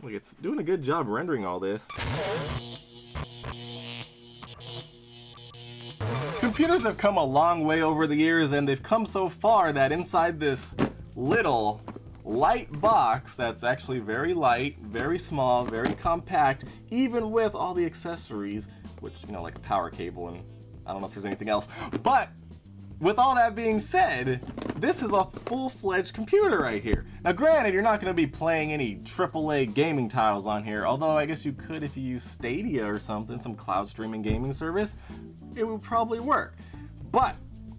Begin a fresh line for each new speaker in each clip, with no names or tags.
Like, it's doing a good job rendering all this. Computers have come a long way over the years, and they've come so far that inside this little light box that's actually very light, very small, very compact, even with all the accessories, which, you know, like a power cable, and I don't know if there's anything else. But with all that being said, this is a full-fledged computer right here. Now granted, you're not going to be playing any AAA gaming titles on here, although I guess you could if you use Stadia or something, some cloud streaming gaming service. It would probably work. But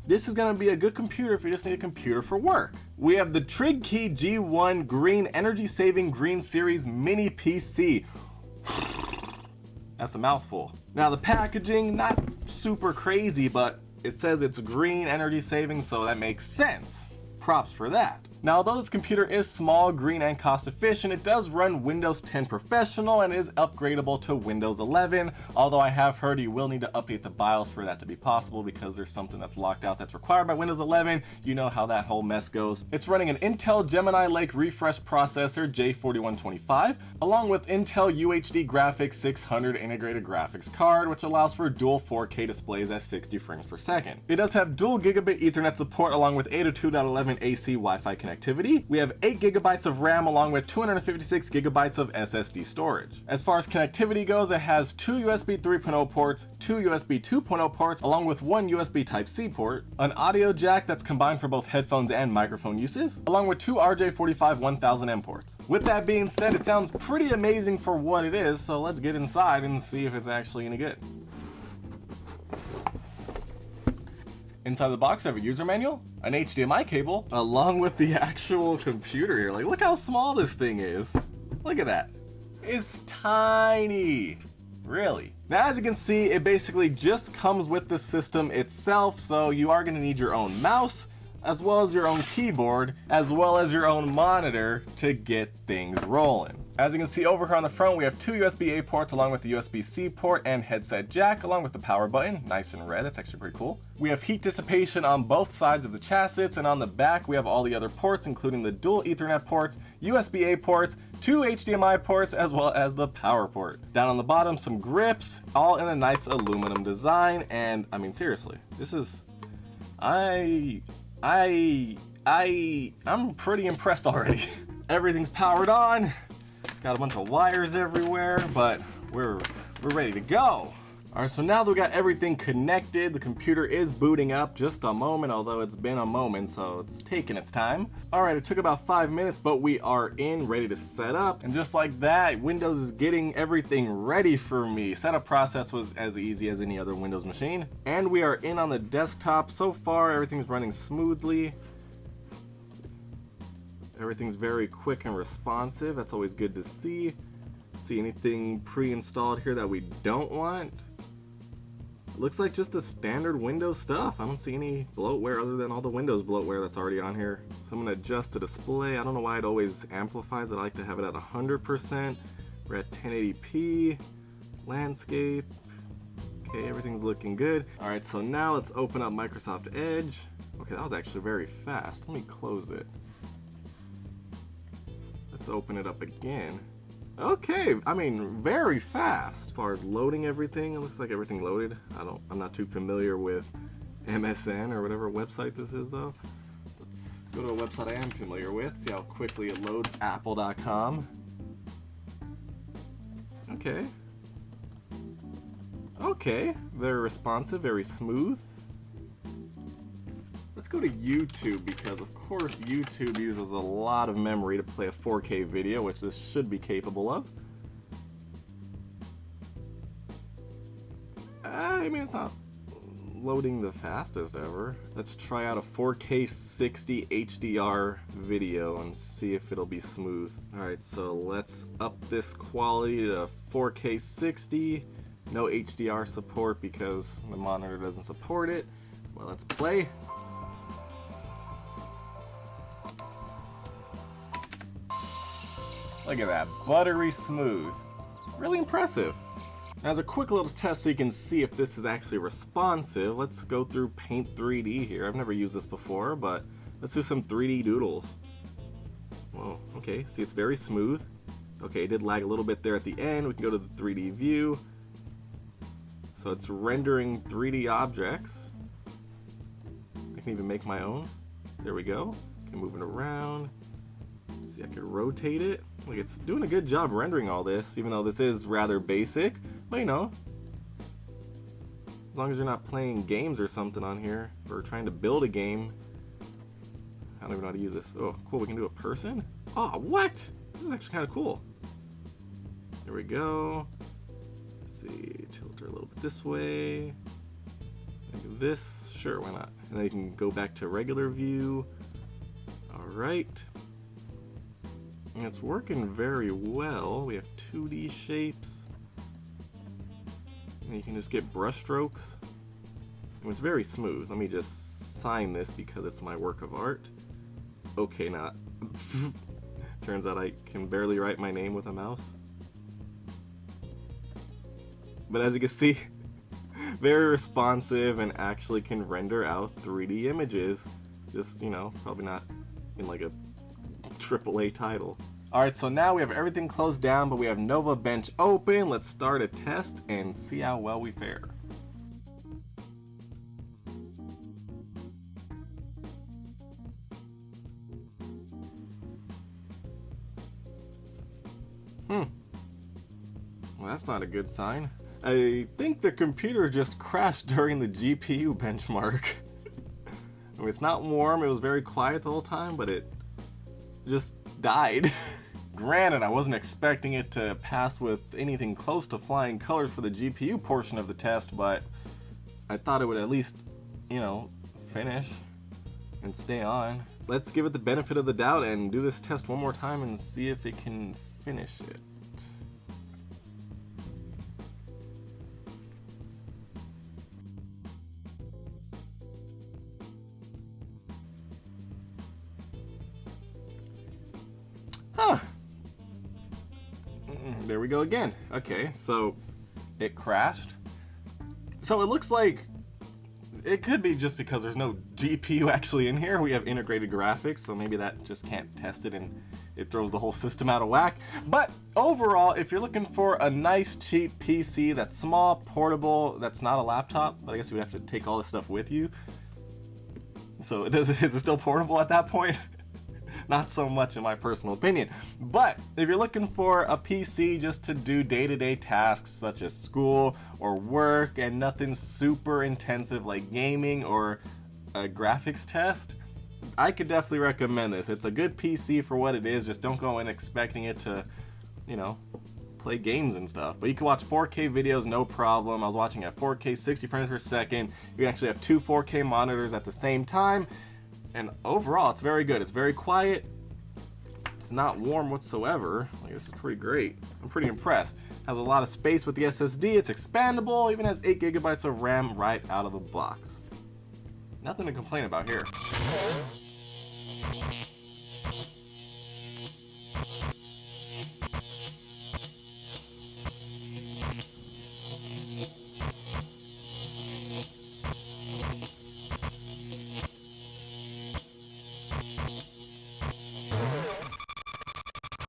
this is going to be a good computer if you just need a computer for work. We have the TRIGKEY G1 Green Energy Saving Green Series Mini PC. That's a mouthful. Now the packaging, not super crazy, but it says it's green energy saving, so that makes sense. Props for that. Now, although this computer is small, green, and cost efficient, it does run Windows 10 Professional and is upgradable to Windows 11, although I have heard you will need to update the BIOS for that to be possible because there's something that's locked out that's required by Windows 11. You know how that whole mess goes. It's running an Intel Gemini Lake refresh processor J4125, along with Intel UHD Graphics 600 integrated graphics card, which allows for dual 4K displays at 60 frames per second. It does have dual gigabit Ethernet support along with 802.11 AC Wi-Fi connectivity. We have 8 gigabytes of RAM along with 256 gigabytes of SSD storage. As far as connectivity goes, it has 2 USB 3.0 ports, 2 USB 2.0 ports, along with 1 USB Type-C port, an audio jack that's combined for both headphones and microphone uses, along with 2 RJ45 1000M ports. With that being said, it sounds pretty amazing for what it is, so let's get inside and see if it's actually any good. Inside the box, I have a user manual, an HDMI cable, along with the actual computer here. Like, look how small this thing is. Look at that. It's tiny. Really. Now, as you can see, it basically just comes with the system itself, so you are going to need your own mouse, as well as your own keyboard, as well as your own monitor to get things rolling. As you can see over here on the front, we have 2 USB-A ports along with the USB-C port and headset jack, along with the power button, nice and red, that's actually pretty cool. We have heat dissipation on both sides of the chassis, and on the back we have all the other ports, including the dual Ethernet ports, USB-A ports, 2 HDMI ports, as well as the power port. Down on the bottom, some grips, all in a nice aluminum design, and I mean seriously, this is, I'm pretty impressed already. Everything's powered on. Got a bunch of wires everywhere, but we're ready to go. All right, so now that we got everything connected, the computer is booting up. Just a moment, although it's been a moment, so it's taking its time. All right, it took about 5 minutes, but we are in, ready to set up. And just like that, Windows is getting everything ready for me. Setup process was as easy as any other Windows machine. And we are in on the desktop. So far, everything's running smoothly. Everything's very quick and responsive. That's always good to see. See anything pre-installed here that we don't want? Looks like just the standard Windows stuff. I don't see any bloatware other than all the Windows bloatware that's already on here. So I'm gonna adjust the display. I don't know why it always amplifies. I like to have it at 100%. We're at 1080p, landscape. Okay, everything's looking good. All right, so now let's open up Microsoft Edge. Okay, that was actually very fast. Let me close it. Let's open it up again. Okay, I mean, very fast. As far as loading everything, it looks like everything loaded. I'm not too familiar with MSN or whatever website this is though. Let's go to a website I am familiar with, see how quickly it loads, apple.com. Okay. Okay, very responsive, very smooth. Let's go to YouTube because of course YouTube uses a lot of memory to play a 4K video, which this should be capable of. I mean, it's not loading the fastest ever. Let's try out a 4K 60 HDR video and see if it'll be smooth. Alright, so let's up this quality to 4K 60. No HDR support because the monitor doesn't support it. Well, let's play. Look at that, buttery smooth. Really impressive. Now, as a quick little test so you can see if this is actually responsive, let's go through Paint 3D here. I've never used this before, but let's do some 3D doodles. Whoa, okay, see it's very smooth. Okay, it did lag a little bit there at the end. We can go to the 3D view. So it's rendering 3D objects. I can even make my own. There we go. Can move it around. Let's see, I can rotate it. Like, it's doing a good job rendering all this, even though this is rather basic. But you know, as long as you're not playing games or something on here, or trying to build a game. I don't even know how to use this. Oh, cool, we can do a person? Oh, what? This is actually kind of cool. There we go. Let's see, tilt her a little bit this way. Like this, sure, why not? And then you can go back to regular view. All right. And it's working very well. We have 2D shapes. And you can just get brush strokes. And it's very smooth. Let me just sign this because it's my work of art. Okay, not. Turns out I can barely write my name with a mouse. But as you can see, very responsive and actually can render out 3D images. Just, you know, probably not in like a AAA title. Alright, so now we have everything closed down, but we have Nova Bench open. Let's start a test and see how well we fare. Well, that's not a good sign. I think the computer just crashed during the GPU benchmark. I mean, it's not warm, it was very quiet the whole time, but it just died. Granted, I wasn't expecting it to pass with anything close to flying colors for the GPU portion of the test, but I thought it would at least, you know, finish and stay on. Let's give it the benefit of the doubt and do this test one more time and see if it can finish it. Huh. There we go again. Okay, so it crashed. So it looks like it could be just because there's no GPU actually in here. We have integrated graphics, so maybe that just can't test it and it throws the whole system out of whack. But overall, if you're looking for a nice cheap PC that's small, portable, that's not a laptop, but I guess you would have to take all this stuff with you. So is it still portable at that point? Not so much in my personal opinion. But if you're looking for a PC just to do day-to-day tasks such as school or work and nothing super intensive like gaming or a graphics test, I could definitely recommend this. It's a good PC for what it is. Just don't go in expecting it to, you know, play games and stuff. But you can watch 4K videos no problem. I was watching at 4K 60 frames per second. You can actually have two 4K monitors at the same time. And overall, it's very good. It's very quiet. It's not warm whatsoever. Like, this is pretty great. I'm pretty impressed. Has a lot of space with the SSD. It's expandable. Even has 8 GB of RAM right out of the box. Nothing to complain about here.